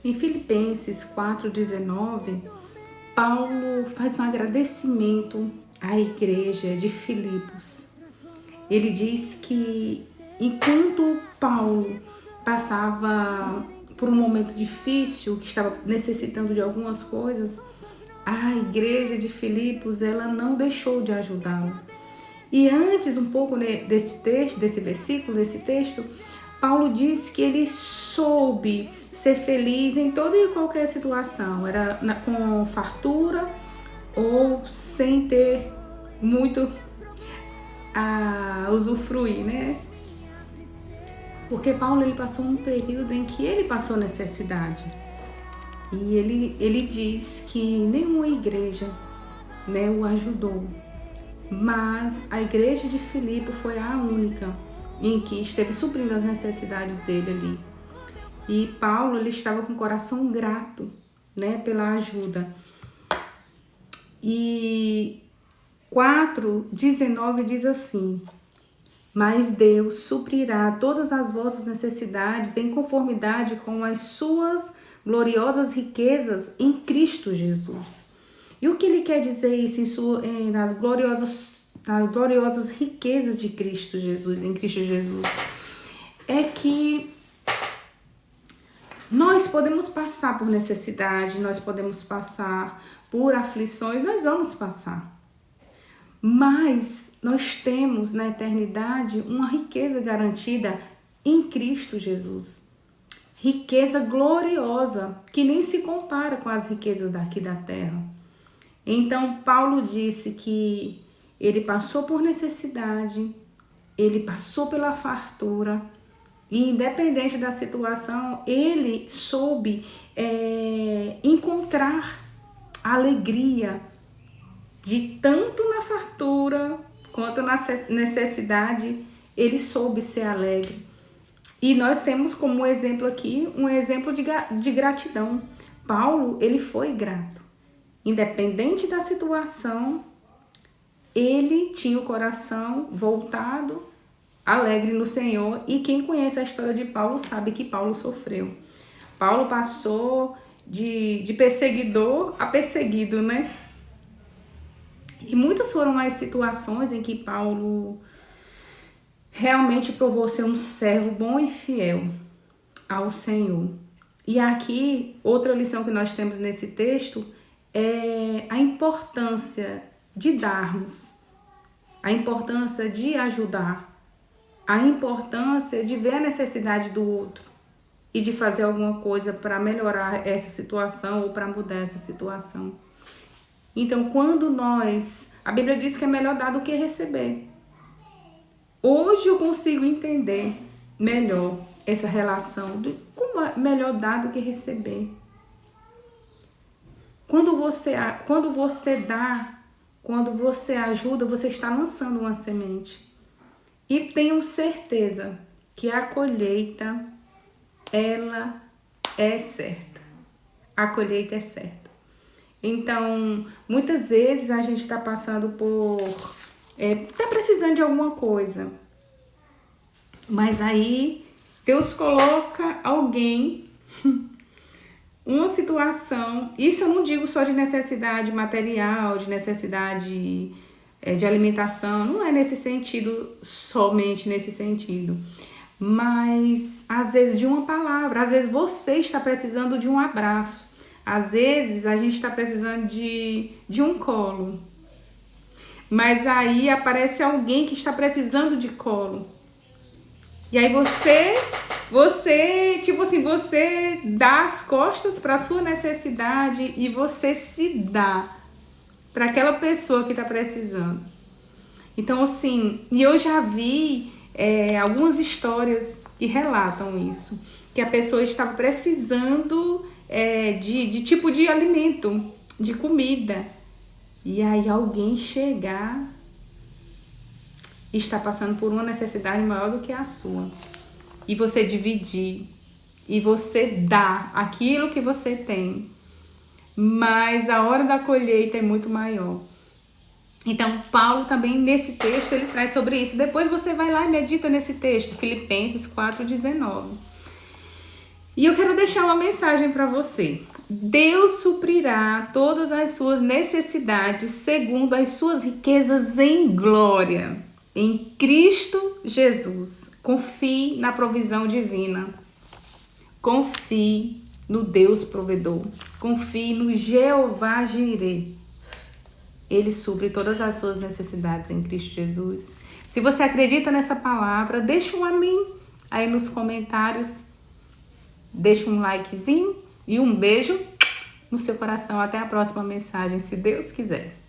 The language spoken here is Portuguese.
Em Filipenses 4,19, Paulo faz um agradecimento à igreja de Filipos. Ele diz que enquanto Paulo passava por um momento difícil, que estava necessitando de algumas coisas, a igreja de Filipos, ela não deixou de ajudá-lo. E antes, um pouco desse texto, desse versículo, desse texto, Paulo diz que ele soube ser feliz em toda e qualquer situação, era com fartura ou sem ter muito a usufruir, né? Porque Paulo ele passou um período em que ele passou necessidade. E ele diz que nenhuma igreja, né, o ajudou. Mas a igreja de Filipe foi a única em que esteve suprindo as necessidades dele ali. E Paulo ele estava com o coração grato, né, pela ajuda. E 4:19 diz assim: mas Deus suprirá todas as vossas necessidades em conformidade com as suas gloriosas riquezas em Cristo Jesus. E o que ele quer dizer isso nas gloriosas riquezas de Cristo Jesus, em Cristo Jesus? É que nós podemos passar por necessidade, nós podemos passar por aflições, nós vamos passar. Mas nós temos na eternidade uma riqueza garantida em Cristo Jesus. Riqueza gloriosa, que nem se compara com as riquezas daqui da terra. Então, Paulo disse que ele passou por necessidade, ele passou pela fartura, e independente da situação, ele soube encontrar alegria de tanto na fartura quanto na necessidade, ele soube ser alegre. E nós temos como exemplo aqui, um exemplo de gratidão. Paulo, ele foi grato. Independente da situação, ele tinha o coração voltado, alegre no Senhor. E quem conhece a história de Paulo sabe que Paulo sofreu. Paulo passou de perseguidor a perseguido, né? E muitas foram as situações em que Paulo realmente provou ser um servo bom e fiel ao Senhor. E aqui, outra lição que nós temos nesse texto é a importância de darmos, a importância de ajudar, a importância de ver a necessidade do outro e de fazer alguma coisa para melhorar essa situação ou para mudar essa situação. Então, a Bíblia diz que é melhor dar do que receber. Hoje eu consigo entender melhor essa relação de como é melhor dar do que receber. Quando você dá, quando você ajuda, você está lançando uma semente. E tenho certeza que a colheita, ela é certa. A colheita é certa. Então, muitas vezes a gente está passando está precisando de alguma coisa. Mas aí, Deus coloca alguém, uma situação. Isso eu não digo só de necessidade material, de necessidade de alimentação. Não é nesse sentido, somente nesse sentido. Mas, às vezes, de uma palavra. Às vezes, você está precisando de um abraço. Às vezes a gente está precisando de um colo, mas aí aparece alguém que está precisando de colo. E aí você dá as costas para a sua necessidade e você se dá para aquela pessoa que está precisando. Então, assim, e eu já vi algumas histórias que relatam isso, que a pessoa estava precisando de tipo de alimento, de comida. E aí alguém chegar e está passando por uma necessidade maior do que a sua. E você dividir. E você dá aquilo que você tem. Mas a hora da colheita é muito maior. Então, Paulo também, nesse texto, ele traz sobre isso. Depois você vai lá e medita nesse texto, Filipenses 4:19. E eu quero deixar uma mensagem para você. Deus suprirá todas as suas necessidades segundo as suas riquezas em glória, em Cristo Jesus. Confie na provisão divina. Confie no Deus provedor. Confie no Jeová Jireh. Ele supre todas as suas necessidades em Cristo Jesus. Se você acredita nessa palavra, deixa um amém aí nos comentários. Deixa um likezinho e um beijo no seu coração. Até a próxima mensagem, se Deus quiser.